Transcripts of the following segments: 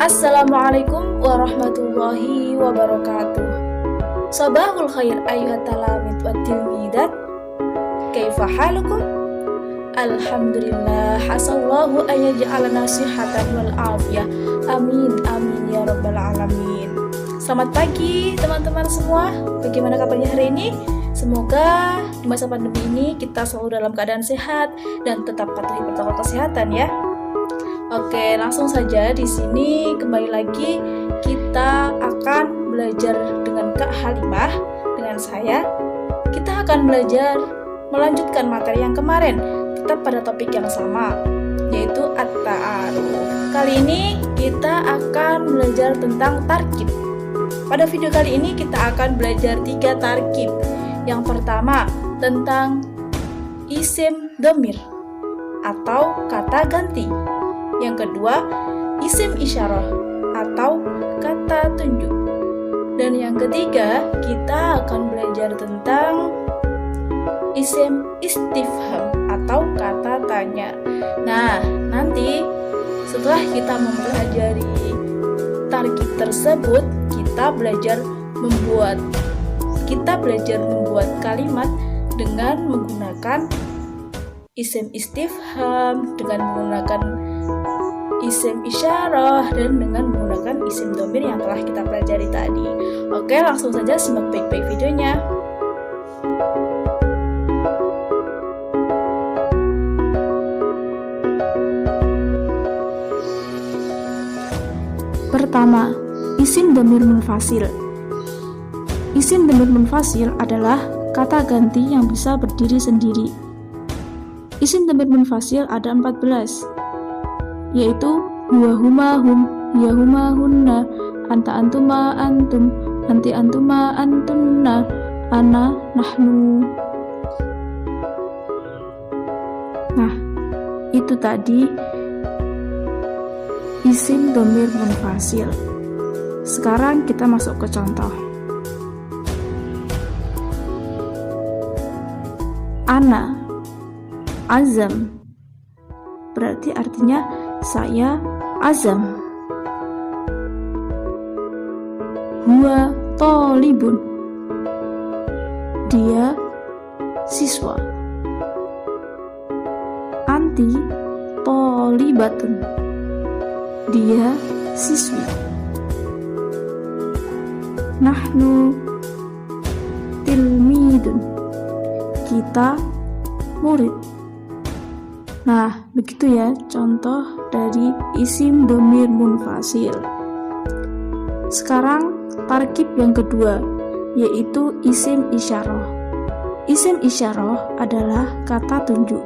Assalamualaikum warahmatullahi wabarakatuh. Sabahul khair ayuhat talamid wa tilmidat. Kaifa halukum? Alhamdulillah, hasallahu ayyaj'alana sihatan wal afiyah. Amin amin ya rabbal alamin. Selamat pagi teman-teman semua. Bagaimana kabarnya hari ini? Semoga di masa pandemi ini kita selalu dalam keadaan sehat dan tetap patuhi protokol kesehatan ya. Oke, langsung saja di sini kembali lagi kita akan belajar dengan Kak Halimah dengan saya. Kita akan belajar melanjutkan materi yang kemarin, tetap pada topik yang sama, yaitu at-ta'aruf. Kali ini kita akan belajar tentang tarkib. Pada video kali ini kita akan belajar 3 tarkib. Yang pertama tentang isim dhamir atau kata ganti. Yang kedua, isim isyarah atau kata tunjuk. Dan yang ketiga, kita akan belajar tentang isim istifham atau kata tanya. Nah, nanti setelah kita mempelajari tarkib tersebut, kita belajar membuat kalimat dengan menggunakan isim istifham, dengan menggunakan isim isyarah, dan dengan menggunakan isim dhamir yang telah kita pelajari tadi. Oke, langsung saja simak baik-baik videonya. Pertama, isim dhamir munfasil. Isim dhamir munfasil adalah kata ganti yang bisa berdiri sendiri. Isim dhamir munfasil ada 14, yaitu huwa huma hum, hiya huma hunna, anta antuma antum, anti antuma antunna, ana nahnu. Nah, itu tadi isim dhamir munfasil. Sekarang kita masuk ke contoh. Ana azam, berarti artinya saya azam. Huwa thalibun, dia siswa. Anti thalibatun, dia siswi. Nahnu tilmidun, kita murid. Nah, begitu ya contoh dari isim dhamir munfasil. Sekarang tarkib yang kedua, yaitu isim isyarah. Isim isyarah adalah kata tunjuk.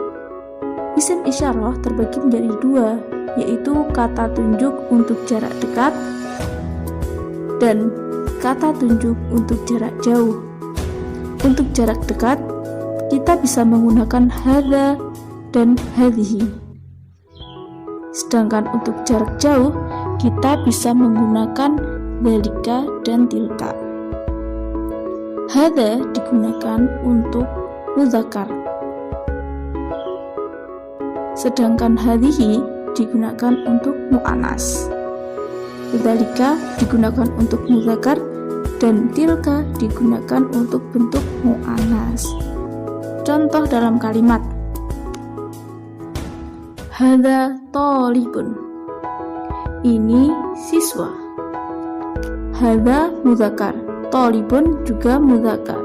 Isim isyarah terbagi menjadi 2, yaitu kata tunjuk untuk jarak dekat dan kata tunjuk untuk jarak jauh. Untuk jarak dekat, kita bisa menggunakan hadza dan hadhihi. Sedangkan untuk jarak jauh, kita bisa menggunakan dzalika dan tilka. Hadza digunakan untuk muzakkar, sedangkan hadhihi digunakan untuk muannas. Dzalika digunakan untuk muzakkar dan tilka digunakan untuk bentuk muannas. Contoh dalam kalimat: hadza thalibun, ini siswa. Hadza muzakkar, thalibun juga muzakkar.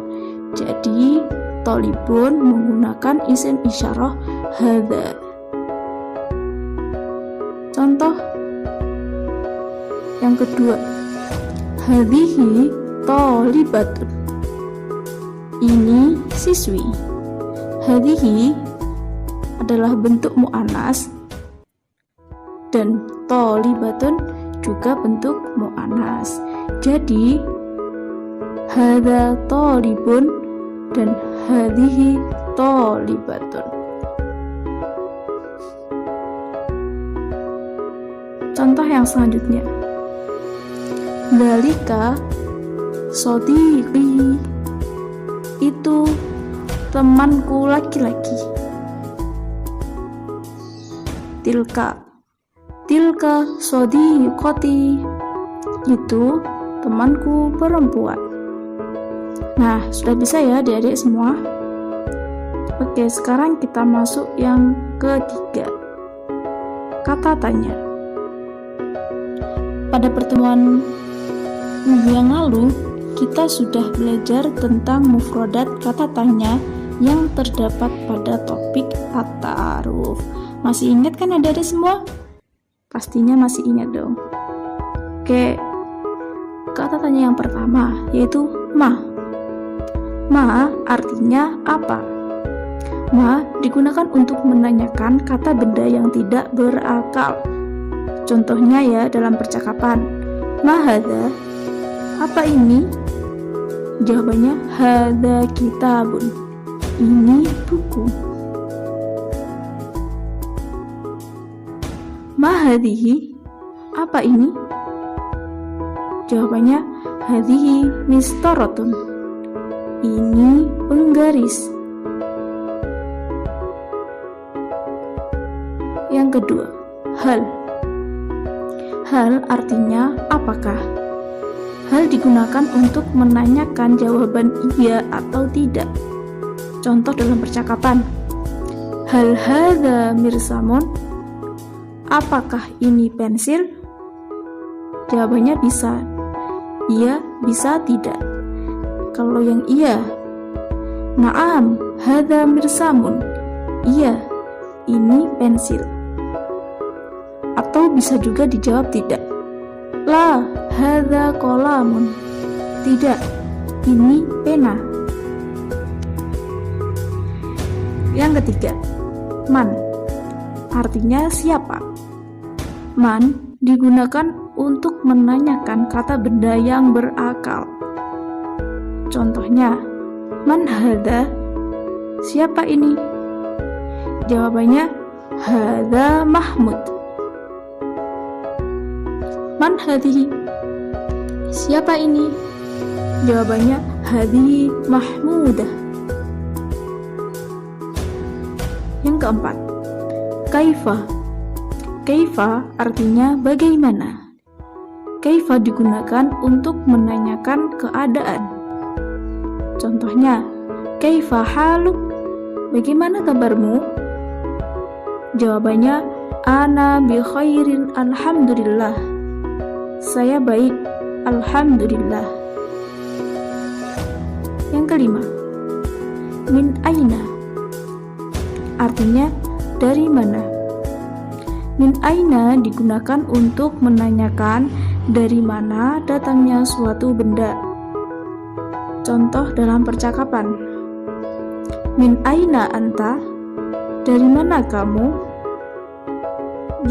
Jadi thalibun menggunakan isim isyarah hadza. Contoh yang kedua, hadhihi thalibatun, ini siswi. Hadhihi adalah bentuk mu'annas dan thalibatun juga bentuk mu'annas. Jadi hadza thalibun dan hadhihi thalibatun. Contoh yang selanjutnya, dzalika shadiqi, itu temanku laki-laki. Tilka, Tilka sodiqoti, itu temanku perempuan. Nah, sudah bisa ya adik-adik semua? Oke, sekarang kita masuk yang ketiga. Kata tanya. Pada pertemuan minggu yang lalu, kita sudah belajar tentang mufradat kata tanya yang terdapat pada topik at-ta'aruf. Masih ingat kan adik-adik semua? Pastinya masih ingat dong. Oke, kata tanya yang pertama yaitu ma. Ma artinya apa? Ma digunakan untuk menanyakan kata benda yang tidak berakal. Contohnya ya dalam percakapan. Ma hadza? Apa ini? Jawabannya hadza kitabun. Ini buku. Ma hadhihi? Apa ini? Jawabannya hadhihi mistaratun. Ini penggaris. Yang kedua, hal. Hal artinya apakah? Hal digunakan untuk menanyakan jawaban iya atau tidak. Contoh dalam percakapan. Hal hadza mirsamun? Apakah ini pensil? Jawabannya bisa. Iya, bisa, tidak. Kalau yang iya, na'am, hadza mirsamun. Iya, ini pensil. Atau bisa juga dijawab tidak. La, hadza qalamun. Tidak, ini pena. Yang ketiga, man. Artinya siapa? Man digunakan untuk menanyakan kata benda yang berakal. Contohnya, man hadza? Siapa ini? Jawabannya, hadza Mahmud. Man hadhihi? Siapa ini? Jawabannya, hadhihi Mahmudah. Yang keempat, kaifa. Kaifa artinya bagaimana. Kaifa digunakan untuk menanyakan keadaan. Contohnya, kaifa haluk? Bagaimana kabarmu? Jawabannya, ana bi khairin alhamdulillah. Saya baik, alhamdulillah. Yang kelima, min aina. Artinya dari mana. Min aina digunakan untuk menanyakan dari mana datangnya suatu benda. Contoh dalam percakapan. Min aina anta? Dari mana kamu?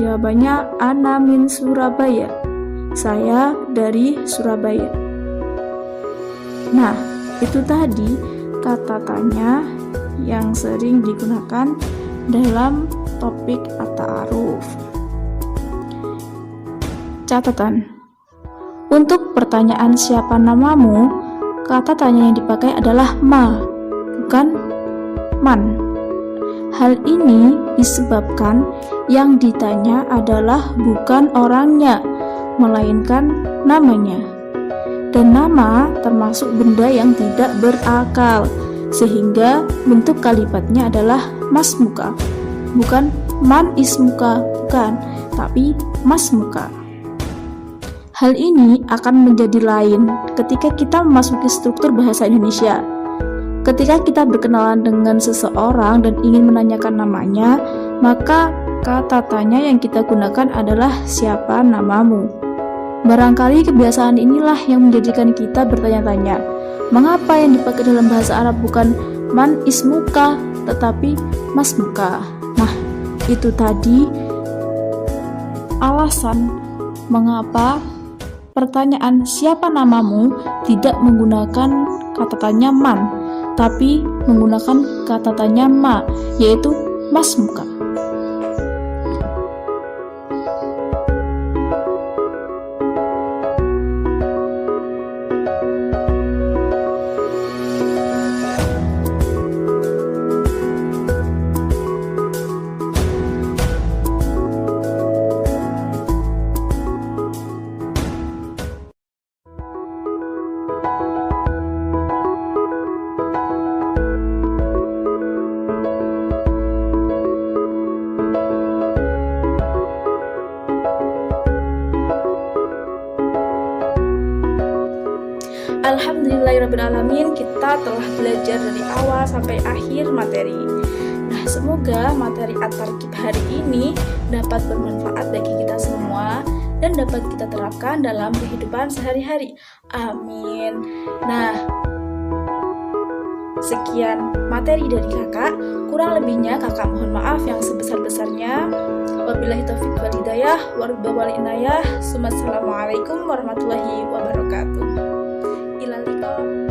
Jawabannya, ana min Surabaya. Saya dari Surabaya. Nah, itu tadi kata tanya yang sering digunakan dalam topik at-ta'aruf. Catatan. Untuk pertanyaan siapa namamu, kata tanya yang dipakai adalah ma, bukan man. Hal ini disebabkan yang ditanya adalah bukan orangnya, melainkan namanya. Dan nama termasuk benda yang tidak berakal, sehingga bentuk kalimatnya adalah masmuka. Bukan man ismuka, bukan, tapi masmuka. Hal ini akan menjadi lain ketika kita memasuki struktur bahasa Indonesia. Ketika kita berkenalan dengan seseorang dan ingin menanyakan namanya, maka kata tanya yang kita gunakan adalah siapa namamu. Barangkali kebiasaan inilah yang menjadikan kita bertanya-tanya, mengapa yang dipakai dalam bahasa Arab bukan man ismuka, tetapi masmuka. Nah, itu tadi alasan mengapa pertanyaan siapa namamu tidak menggunakan kata tanya man, tapi menggunakan kata tanya ma, yaitu masmuka. Alhamdulillahirrabbilalamin, kita telah belajar dari awal sampai akhir materi. Nah, semoga materi At-Targhib hari ini dapat bermanfaat bagi kita semua dan dapat kita terapkan dalam kehidupan sehari-hari. Amin. Nah, sekian materi dari kakak. Kurang lebihnya kakak mohon maaf yang sebesar-besarnya. Wabillahi taufiq wal hidayah wal inayah. Assalamualaikum warahmatullahi wabarakatuh. Ilal liqa.